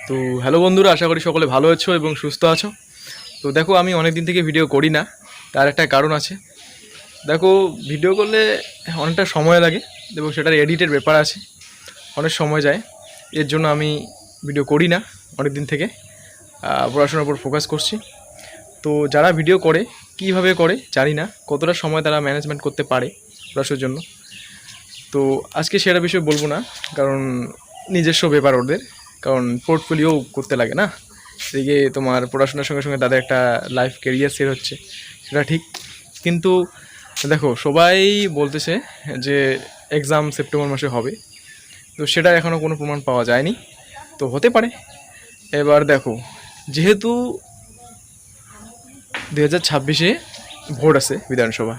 তো হ্যালো বন্ধুরা, আশা করি সকলে ভালো আছো এবং সুস্থ আছো। তো দেখো, আমি অনেক দিন থেকে ভিডিও করি না, তার একটা কারণ আছে। দেখো, ভিডিও করলে অনেকটা সময় লাগে এবং সেটার এডিটের ব্যাপার আছে, অনেক সময় যায়। এর জন্য আমি ভিডিও করি না অনেক দিন থেকে, পড়াশোনার উপর ফোকাস করছি। তো যারা ভিডিও করে কিভাবে করে জানি না, কতটা সময় তারা ম্যানেজমেন্ট করতে পারে পড়াশোনার জন্য। তো আজকে সেটা বিষয়ে বলবো না, কারণ নিজস্ব ব্যাপার ওদের, কারণ পোর্টফোলিও করতে লাগে না। এদিকে তোমার পড়াশোনার সঙ্গে সঙ্গে তাদের একটা লাইফ ক্যারিয়ার সেট হচ্ছে, সেটা ঠিক। কিন্তু দেখো, সবাই বলতেছে যে এক্সাম সেপ্টেম্বর মাসে হবে, তো সেটার এখনও কোনো প্রমাণ পাওয়া যায়নি। তো হতে পারে। এবার দেখো, যেহেতু 2026-এ ভোট আছে বিধানসভা,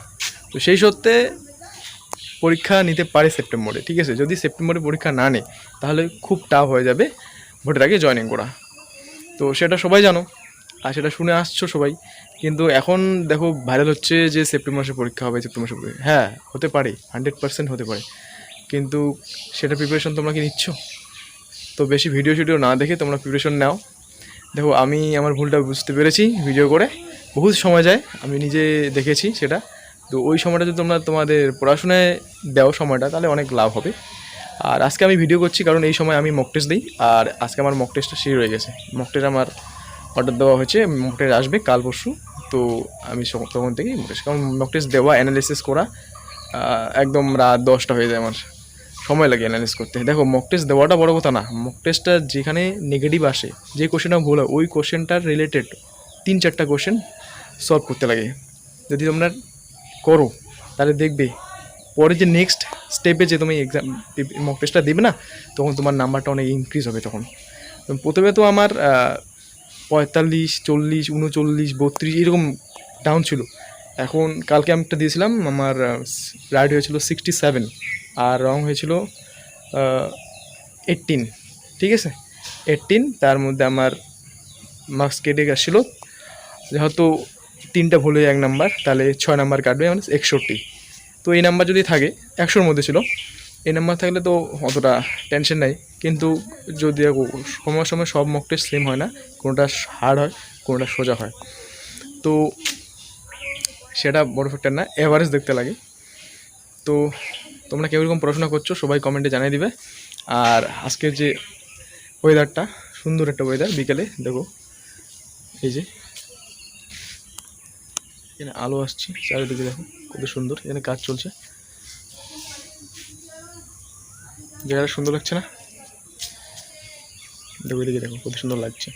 তো সেই সত্ত্বে পরীক্ষা নিতে পারে সেপ্টেম্বরে। ঠিক আছে, যদি সেপ্টেম্বরে পরীক্ষা না নেয় তাহলে খুব টাফ হয়ে যাবে ভোটের আগে জয়েনিং করা। তো সেটা সবাই জানো আর সেটা শুনে আসছো সবাই। কিন্তু এখন দেখো, ভাইরাল হচ্ছে যে সেপ্টেম্বর মাসে পরীক্ষা হবে, সেপ্টেম্বর মাসে পরীক্ষা। হ্যাঁ, হতে পারে, 100% হতে পারে, কিন্তু সেটা প্রিপারেশন তোমরা কি নিচ্ছ? তো বেশি ভিডিও না দেখে তোমরা প্রিপারেশন নাও। দেখো, আমি আমার ভুলটা বুঝতে পেরেছি, ভিডিও করে বহুত সময় যায়, আমি নিজে দেখেছি সেটা। তো ওই সময়টা যদি তোমরা তোমাদের পড়াশোনায় দাও সময়টা, তাহলে অনেক লাভ হবে। আর আজকে আমি ভিডিও করছি কারণ এই সময় আমি মক টেস্ট দিই, আর আজকে আমার মক টেস্টটা শেষ হয়ে গেছে। মক টেস্ট আমার অর্ডার দেওয়া হয়েছে, মক টেস্ট আসবে কাল পরশু। তো আমি তখন থেকেই মক টেস্ট, কারণ মক টেস্ট দেওয়া, অ্যানালিসিস করা একদম রাত 10টা হয়ে যায় আমার, সময় লাগে অ্যানালিস করতে। দেখো, মক টেস্ট দেওয়াটা বড় কথা না, মক টেস্টটা যেখানে নেগেটিভ আসে, যে কোশ্চেনটা ভুল হয়, ওই কোশ্চেনটার রিলেটেড 3-4টা কোশ্চেন সলভ করতে লাগে। যদি তোমরা করো তাহলে দেখবে পরে যে নেক্সট স্টেপে যে তুমি এক্সাম মক টেস্টটা দেবে না, তখন তোমার নাম্বারটা অনেক ইনক্রিজ হবে। তখন প্রথমে তো আমার 45, 40, 39, 32 এরকম ডাউন ছিল। এখন কালকে আমি একটা দিয়েছিলাম, আমার রাইট হয়েছিল 67 আর রং হয়েছিল 18। ঠিক আছে, 18, তার মধ্যে আমার মার্কস কেটে গেছিলো, যেহেতু 3টা ভুল হয়ে 1 নাম্বার, তাহলে 6 নাম্বার কাটবে, মানে 61। তো এই নাম্বার যদি থাকে, 100-র মধ্যে ছিল, এই নাম্বার থাকলে তো অতটা টেনশন নাই। কিন্তু যদি সময় সব মক টেস্ট সেম হয় না, কোনোটা হার্ড হয়, কোনোটা সোজা হয়, তো সেটা বড় ফ্যাক্টর না, অ্যাভারেজ দেখতে লাগে। তো তোমরা কেউ এরকম পড়াশোনা করছো সবাই কমেন্টে জানিয়ে দিবে। আর আজকের যে ওয়েদারটা, সুন্দর একটা ওয়েদার, বিকেলে দেখো এই যে এখানে আলো আসছে, চারিদিকে দেখো কত সুন্দর, এখানে কাজ চলছে, জায়গাটা সুন্দর লাগছে না? দেখো এদিকে, দেখো কত সুন্দর লাগছে।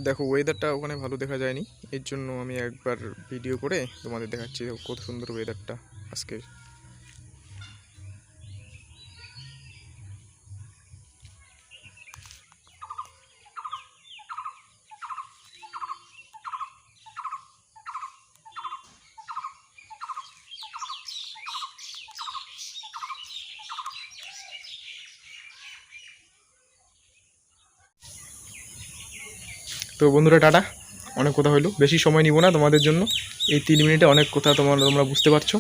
দেখো, ওয়েদারটা ওখানে ভালো দেখা যায়নি, এর জন্য আমি একবার ভিডিও করে তোমাদের দেখাচ্ছি কত সুন্দর ওয়েদারটা আজকে। তো বন্ধুরা, টাটা, অনেক কথা হইলো, বেশি সময় নিব না তোমাদের জন্য। এই 3 মিনিটে অনেক কথা তোমরা বুঝতে পারছো।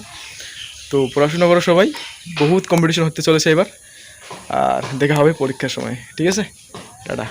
তো পড়াশোনা করো সবাই, বহুত কম্পিটিশন হতে চলেছে এবার, আর দেখা হবে পরীক্ষার সময়। ঠিক আছে, টাটা।